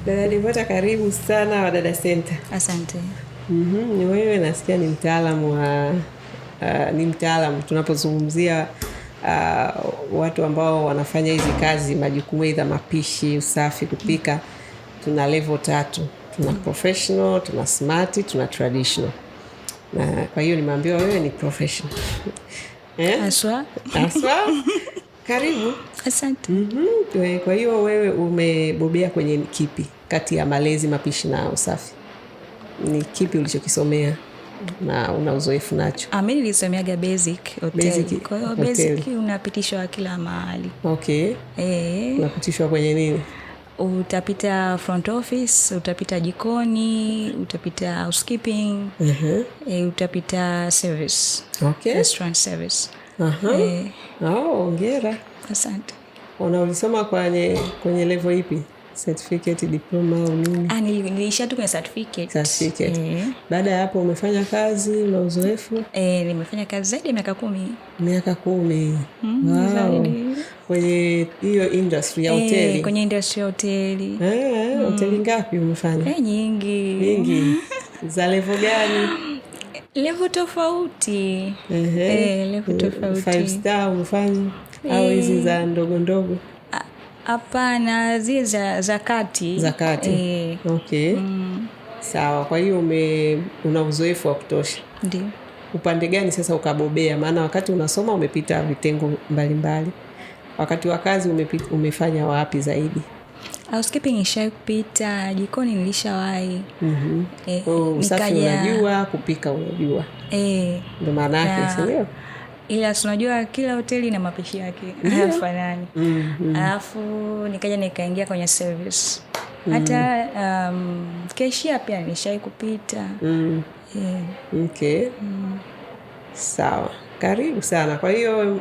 Dada Devota, karibu sana Wadada Center. Asante. Ni wewe nasikia ni mtaalamu tunapozungumzia watu ambao wanafanya hizi kazi, majukumu aidha mapishi, usafi, kupika. Tuna level 3. Tuna professional, tuna smart, tuna traditional. Na kwa hiyo nimeambiwa wewe ni professional. Aswa. Karibu. Asante. Kwa hiyo wewe umebobea kwenye kipi kati ya malezi, mapishi na usafi? Ni kipi ulichokisomea na una uzoefu nacho? Mimi nilisomeaga basic hotel. Kwa hiyo basic unapitishwa kila mahali. Okay. Unapitishwa kwenye nini? Utapita front office, utapita jikoni, utapita housekeeping, utapita service. Okay. Restaurant service. Hongera. Asante. Ulisoma kwenye level ipi? Certificate, diploma au nini? Nilisha tu kwenye certificate. Baada ya hapo umefanya kazi na uzoefu? Nimefanya kazi zaidi ya miaka 10. Miaka 10. Wow. Kwenye hiyo industry ya hoteli? Kwenye industry ya hoteli. Hoteli ngapi umefanya? Nyingi. Za level gani? Level tofauti. Level tofauti. 5 star umefanya? Au hizi za ndogo? Hapana, zile za kati. Za kati. Okay. Sawa. Kwa hiyo una uzoefu wa kutosha. Ndio. Upande gani sasa ukabobea? Maana wakati unasoma umepita vitengo mbalimbali. Wakati wa kazi umefanya wapi zaidi? Housekeeping nishapita, jikoni nilishawahi. Usafi unajua, kupika unajua. Ndio maana yake, sio? Ila tunajua kila hoteli na mapishi yake hayafanani. Alafu nikaja nikaingia kwenye service. Hata cashier pia nishai kupita. Okay. Sawa. Karibu sana. Kwa hiyo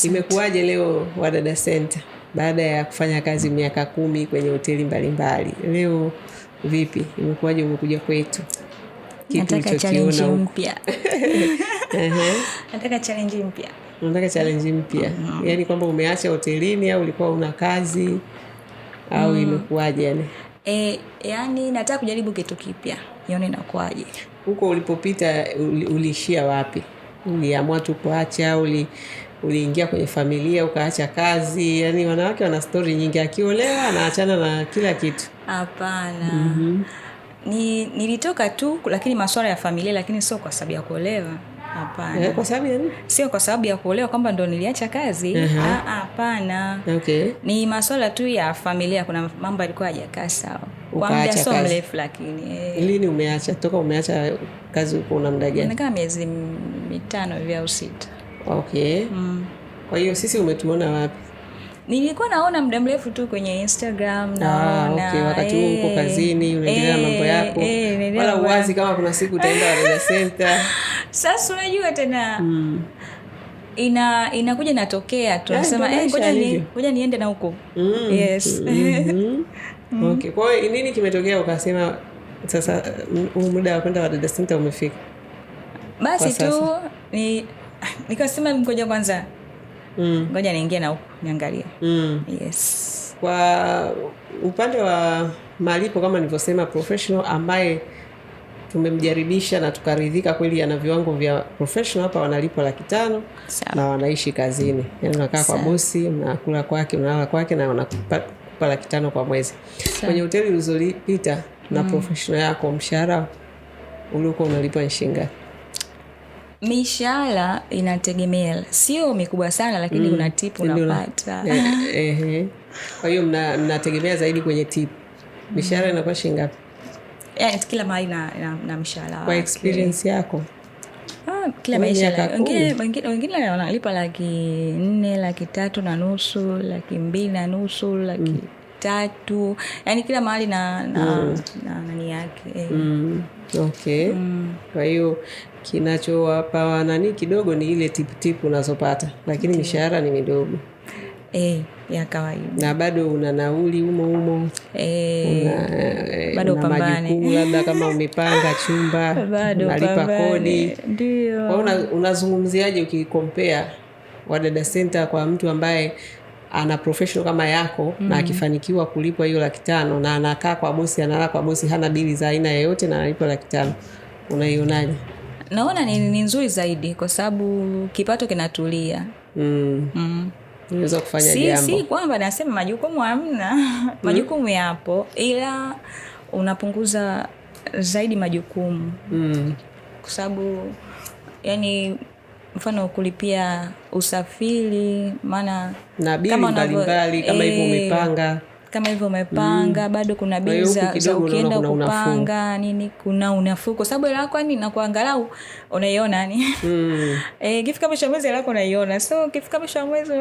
imekuwaje leo Wadada Center baada ya kufanya kazi miaka 10 kwenye hoteli mbalimbali? Leo vipi? Imekuwaje umekuja kwetu? Nataka challenge mpya. Nataka challenge mpya. Yaani kwamba umeacha hotelini au ulikuwa una kazi au imekuwaje yani? Yaani nataka kujaribu kitu kipya. Nione inakuwaje. Huko ulipopita uliishia wapi? Uliamua tu kuacha au uliingia kwenye familia ukaacha kazi? Yaani wanawake wana story nyingi, akiolewa anaachana na kila kitu. Hapana. Nilitoka tu, lakini masuala ya familia, lakini sio kwa sababu ya kuolewa. Hapana. Kwa sababu ya nini? Sio kwa sababu ya kuolewa kwamba ndo niliacha kazi. Hapana. Okay. Ni masuala tu ya familia, kuna mambo yalikuwa hayajakaa sawa. Kwa muda sio mrefu lakini. Lini umeacha? Toka umeacha kazi uko una muda gani? Nikaa miezi 5 hivi au 6. Okay. Kwa hiyo sisi umetuona wapi? Nilikuwa naona muda mrefu tu kwenye Instagram naona. Okay, wakati huo uko kazini unaendelea na mambo yako. Wala uwazi kama kuna siku utaenda Wadada Center. Sasa unajua tena inakuja natokea tu. Nasema ngoja niende na huko. Yes. Okay. Kwa hiyo nini kimetokea ukasema sasa muda wa kwenda Wadada Center umefika? Basi tu nikasema ngoja kwanza. Ngoja niingie na huko niangalie. Yes. Kwa upande wa malipo kama nilivyosema, professional ambaye tumemjaribisha na tukaridhika kweli ana viwango vya professional, hapa wanalipo 500,000 na wanaishi kazini. Yaani unakaa kwa bosi, unakula kwake, unalala kwake na wanakupa 500,000 kwa mwezi. Kwenye hoteli ulizolipita na professional yako, mshahara uliokuwa unalipwa ni shilingi ngapi? Mishahara inategemea, sio mikubwa sana lakini kuna tip unapata. Kwa hiyo mnategemea zaidi kwenye tip. Mishahara inakuwa shilingi ngapi? Kila mahali na mshahara. Kwa experience yako? Kila maisha wengine wanalipa 400,000, 3,500,000, 2,500,000, 3,000. Yaani kila mahali na nani yake. Okay. Kwa hiyo kinachowapa kidogo ni ile tip unazopata, lakini mishahara ni midogo. Ya kawaida. Na bado una nauli humo. Bado pambane. Majukumu labda kama umepanga chumba, unalipa kodi. Ndio. Kwa unazungumziaje ukikompare Wadada Center kwa mtu ambaye ana professional kama yako na akifanikiwa kulipwa hiyo 500,000 na anakaa kwa bosi, analala kwa bosi, hana bili za aina yoyote na analipwa 500,000, unaionaje? Naona ni nzuri zaidi kwa sababu kipato kinatulia. Unaweza kufanya jambo. Si kwamba nasema majukumu hamna. Majukumu yapo, ila unapunguza zaidi majukumu. Kwa sababu yani mfano kulipia usafiri, maana na bili mbalimbali kama hivyo umepanga. Kama hivyo umepanga, bado kuna bili za ukienda kupanga nini, kuna unafuu kwa sababu hela yako yani inakuangalau unaiona yani. Kifika mwisho wa mwezi hela yako unaiona. So kifika mwisho wa mwezi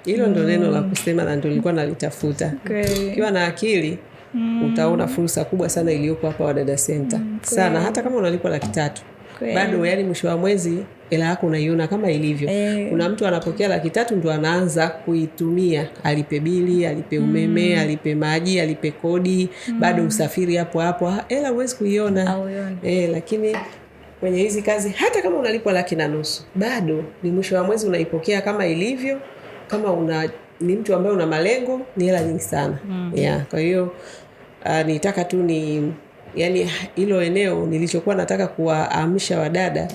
hilo ndio neno la kusema na ndio nilikuwa nalitafuta. Ukiwa na akili utaona fursa kubwa sana iliyoko hapa Wadada Center. Sana hata kama unalipwa 300,000 bado yani mwisho wa mwezi hela yako unaiona kama ilivyo. Kuna mtu anapokea 300,000 ndio anaanza kuitumia, alipe bili, alipe umeme, alipe maji, alipe kodi, bado usafiri hapo hapo, hela huwezi kuiona. Lakini kwenye hizi kazi hata kama unalipwa 1,500,000 bado ni mwisho wa mwezi unaipokea kama ilivyo. Kama ni mtu ambaye una malengo, ni hela nyingi sana. Kwa hiyo nitaka tu yani hilo eneo nilichokuwa nataka kuwaamsha wadada,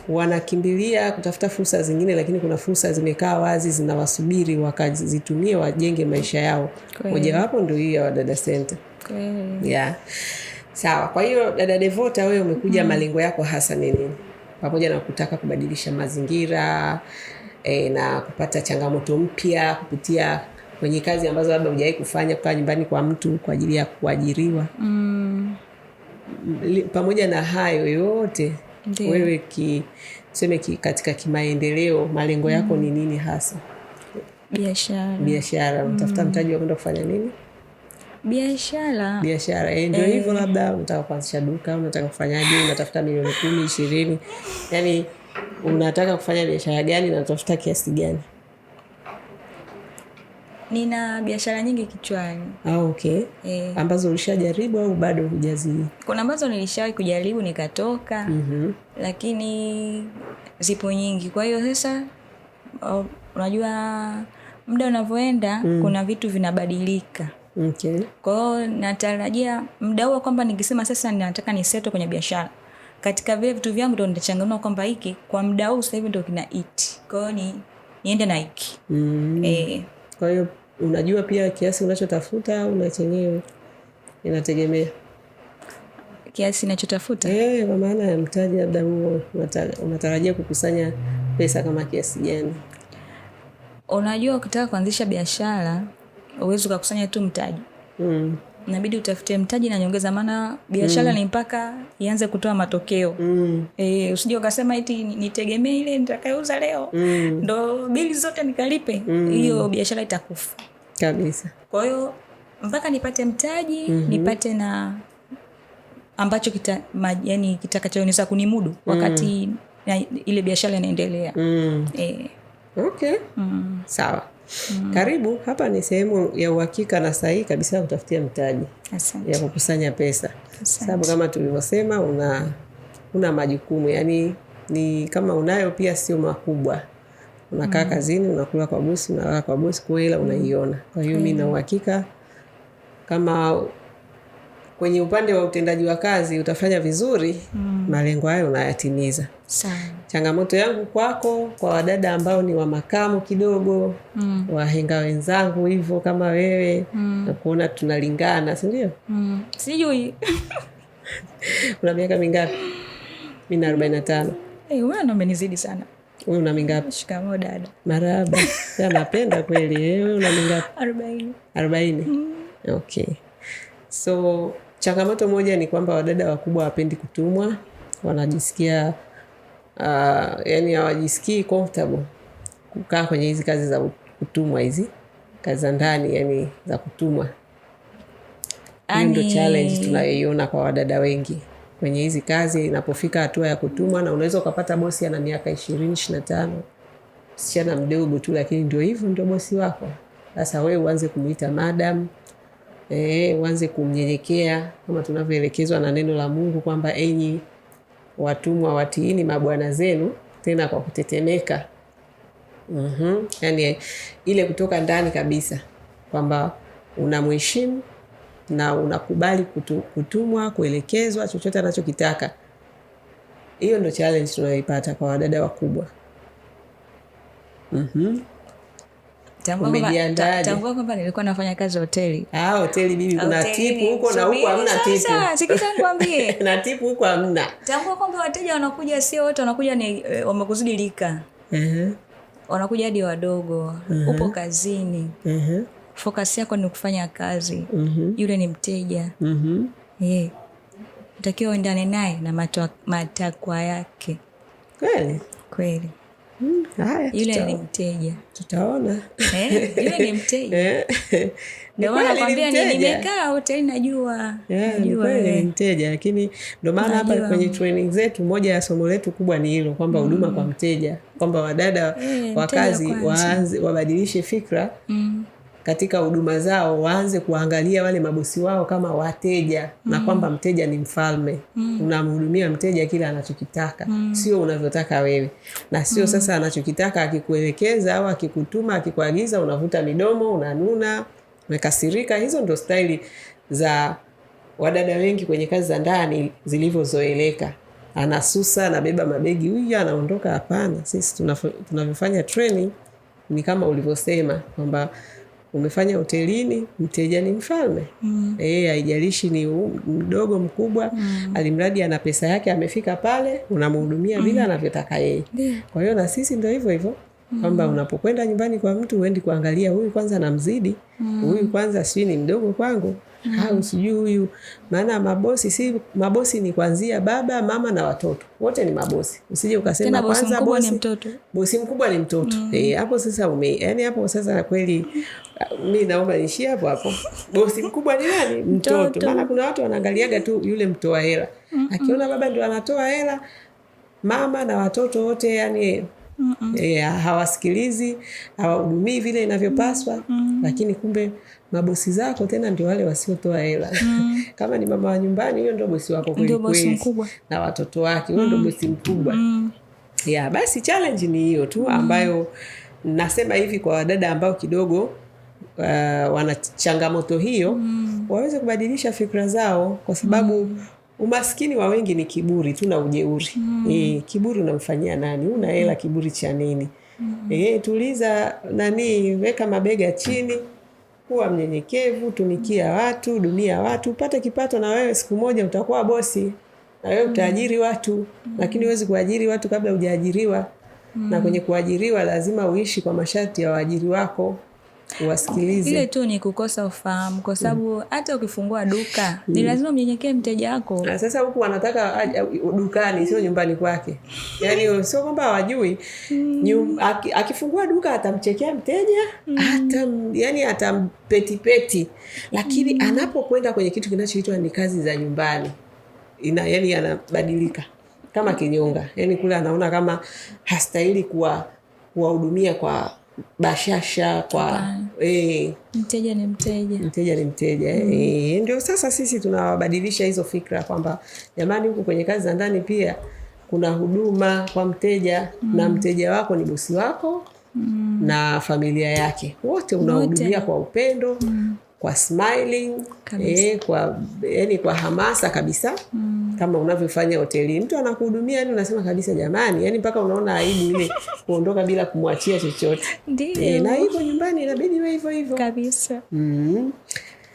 wanakimbilia kutafuta fursa zingine, lakini kuna fursa zimekaa wazi zinawasubiri wakazitumie wajenge maisha yao. Moja wapo ndio hii ya Wadada Center. Sawa. Kwa hiyo dada Devota, wewe umekuja malengo yako hasa nini? Pamoja na kutaka kubadilisha mazingira na kupata changamoto mpya kupitia kwenye kazi ambazo labda hujawahi kufanya, kwa nyumbani kwa mtu kwa ajili ya kuajiriwa. Pamoja na hayo yote, wewe katika kimaendeleo malengo yako ni nini hasa? Biashara. Unatafuta mtaji wa kwenda kufanya nini? Biashara. Ndio hivyo, labda unataka kuanzisha duka, unataka kufanyaje, unatafuta milioni 10, 20. Yaani unataka kufanya biashara gani na unatafuta kiasi gani? Nina biashara nyingi kichwani. Okay. Ambazo ulishajaribu au bado hujazi? Kuna ambazo nilishawahi kujaribu nikatoka. Lakini zipo nyingi. Kwa hiyo sasa unajua muda unavyoenda kuna vitu vinabadilika. Kwa hiyo natarajia muda huo kwamba nikisema sasa ninataka niseto kwenye biashara, katika vile vitu vyangu ndio nitachanganua kwamba hiki kwa muda huu sasa hivi ndio kina iti. Kwa hiyo niende na hiki. Kwa hiyo unajua pia kiasi unachotafuta au na chenyewe inategemea kiasi ninachotafuta? Kwa maana ya mtaji, labda unatarajia kukusanya pesa kama kiasi gani? Unajua ukitaka kuanzisha biashara uwezo kukusanya tu mtaji. Inabidi utafute mtaji na nyongeza, maana biashara ni mpaka ianze kutoa matokeo. Usije ukasema eti nitegemee ile nitakayouza leo ndo bili zote nikalipe, hiyo biashara itakufa kabisa. Kwa hiyo mpaka nipate mtaji, nipate na ambacho kitakachoniweza kunimudu wakati ile biashara inaendelea. Okay. Sawa. Karibu. Hapa ni sehemu ya uhakika na sahihi kabisa ya kutafutia mtaji. Asante. Ya kukusanya pesa. Sababu kama tulivyosema una majukumu, yani ni kama unayo pia sio makubwa. Unakaa kazini, unakula kwa bosi, unalala kwa bosi, kwa hela unaiona. Kwa hiyo mimi na uhakika kama kwenye upande wa utendaji wa kazi utafanya vizuri, malengo hayo unayatimiza. Sawa. Changamoto yangu kwako, kwa wadada ambao ni wa makamu kidogo, wahenga wenzangu hivyo kama wewe, na kuona tunalingana, si ndio? Sijui. Una miaka mingapi? Mimi na 45. Wewe ndo umenizidi sana. Wewe una mingapi? Shikamoo dada. Marahaba. Napenda kweli. Wewe una mingapi? 40. 40. Okay. So changamoto moja ni kwamba wadada wakubwa hawapendi kutumwa, wanajisikia yani hawajisikii comfortable kukaa kwenye hizi kazi za kutumwa, hizi kazi za ndani yani za kutumwa. Hiyo ndio challenge tunayoiona kwa wadada wengi kwenye hizi kazi. Inapofika hatua ya kutumwa, na unaweza ukapata bosi ana miaka 20, 25, msichana mdogo tu, lakini ndio hivyo, ndio bosi wako. Sasa wewe uanze kumuita madam, uanze kumnyenyekea kama tunavyoelekezwa na neno la Mungu kwamba enyi watumwa watiini mabwana zenu, tena kwa kutetemeka. Yani ile kutoka ndani kabisa kwamba unamheshimu na unakubali kutumwa, kuelekezwa chochote anachokitaka. Hiyo ndo challenge tunayoipata kwa wadada wakubwa. Tambua kwamba nilikuwa nafanya kazi hoteli. Hoteli bibi, kuna tipu huko na huko hamna tipu. Sasa sikiliza nikwambie. Na tipu huko hamna. Tambua kwamba wateja wanakuja sio wote wanakuja ni wamekuzidi lika. Wanakuja hadi wadogo. Upo kazini. Focus yako ni kufanya kazi. Yule ni mteja. Utakiwa uendane naye na matakwa yake. Kweli. Haya, yule ni mteja. Tutaona. Yule ni mteja. Ndio maana nakwambia nimekaa hoteli najua. Kweli ni mteja, lakini ndio maana hapa kwenye training zetu moja ya somo letu kubwa ni hilo kwamba huduma kwa mteja, kwamba wadada wa kazi wabadilishe fikra katika huduma zao, waanze kuangalia wale mabosi wao kama wateja na kwamba mteja ni mfalme. Unamhudumia mteja kila anachokitaka, sio unavyotaka wewe. Na sio sasa anachokitaka akikuelekeza au akikutuma akikuagiza unavuta midomo, unanuna, umekasirika. Hizo ndio staili za wadada wengi kwenye kazi za ndani zilivyozoeleka. Anasusa, anabeba mabegi, huyu anaondoka. Hapana, sisi tunavyofanya training ni kama ulivyosema kwamba umefanya hotelini, mteja ni mfalme. Haijalishi ni mdogo mkubwa, alimradi ana pesa yake amefika pale, unamhudumia bila anavyotaka yeye. Kwa hiyo na sisi ndio hivyo hivyo. Kwamba unapokwenda nyumbani kwa mtu uendi kuangalia huyu kwanza namzidi, huyu kwanza sijui ni mdogo kwangu, au sijui huyu. Maana mabosi ni kuanzia baba, mama na watoto. Wote ni mabosi. Usije ukasema kwanza bosi mkubwa ni mtoto. Hapo sasa yani hapo sasa kweli mimi naomba niishie hapo. Bosi mkubwa ni nani? Mtoto. Maana kuna watu wanaangaliaga tu yule mtoa hela. Akiona baba ndio anatoa hela, mama na watoto wote yani hawasikilizi, hawahudumii vile inavyopaswa. Lakini kumbe mabosi zako tena ndio wale wasiotoa hela. Kama ni mama wa nyumbani, hiyo ndio bosi wako kweli kweli. Na watoto wake, huyo ndio bosi mkubwa. Basi challenge ni hiyo tu ambayo nasema hivi kwa wadada ambao kidogo wana changamoto hiyo, waweze kubadilisha fikra zao, kwa sababu umaskini wa wengi ni kiburi tu na ujeuri. Kiburi unamfanyia nani? Una hela, kiburi cha nini? Tuliza weka mabega chini, kuwa mnyenyekevu, tumikia watu, dunia watu, upate kipato na wewe siku moja utakuwa bosi. Na wewe utaajiri watu, lakini huwezi kuajiri watu kabla hujaajiriwa. Na kwenye kuajiriwa lazima uishi kwa masharti ya waajiri wako, uwasikilize. Ile tu ni kukosa ufahamu, kwa sababu hata ukifungua duka ni lazima mnyenyekee mteja wako. Sasa huku wanataka dukani, sio nyumbani kwake. Yani sio kwamba hawajui. Akifungua duka atamchekea mteja, atampetipeti. Lakini anapokwenda kwenye kitu kinachoitwa ni kazi za nyumbani, yani anabadilika kama kinyonga. Yani kule anaona kama hastahili kuwahudumia kwa bashasha, kwa mteja ni mteja. Ndio sasa sisi tunawabadilisha hizo fikra kwamba jamani, huku kwenye kazi za ndani pia kuna huduma kwa mteja. Na mteja wako ni bosi wako na familia yake, wote unahudumia kwa upendo, kwa smiling, kwa hamasa kabisa. Kama unavyofanya hoteli, mtu anakuhudumia yani unasema kabisa jamani, yani mpaka unaona aibu ile kuondoka bila kumwachia chochote. Na hivyo nyumbani inabidi wewe hivyo kabisa.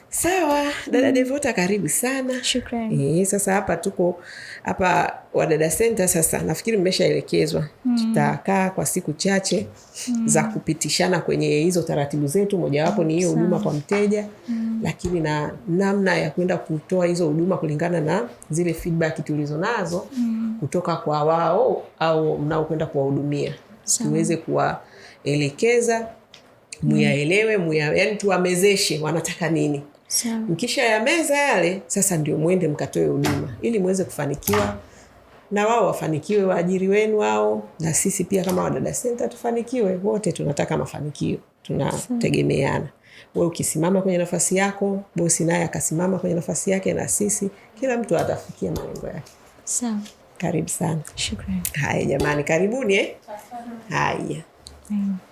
Sawa, dada Devota, karibu sana. Shukrani. Sasa hapa tuko Wadada Center. Sasa nafikiri mmeshaelekezwa. Tutakaa kwa siku chache za kupitishana kwenye hizo taratibu zetu. Mojawapo ni hiyo huduma kwa mteja, lakini na namna ya kwenda kutoa hizo huduma kulingana na zile feedback tulizo nazo kutoka kwa wao au mnao kwenda kuwahudumia. Tuweze kuwaelekeza, muyaelewe, yani tuwamezeshe wanataka nini. Mkisha ya meza yale, sasa ndio muende mkatoe huduma ili muweze kufanikiwa na wao wafanikiwe, waajiri wenu wao, na sisi pia kama Wadada Center tufanikiwe. Wote tunataka mafanikio, tunategemeana. Wewe ukisimama kwenye nafasi yako, bosi naye akasimama kwenye nafasi yake, na sisi kila mtu atafikia malengo yake. Sawa. Karibu sana. Shukrani. Haya jamani, karibuni. Haya. Amen.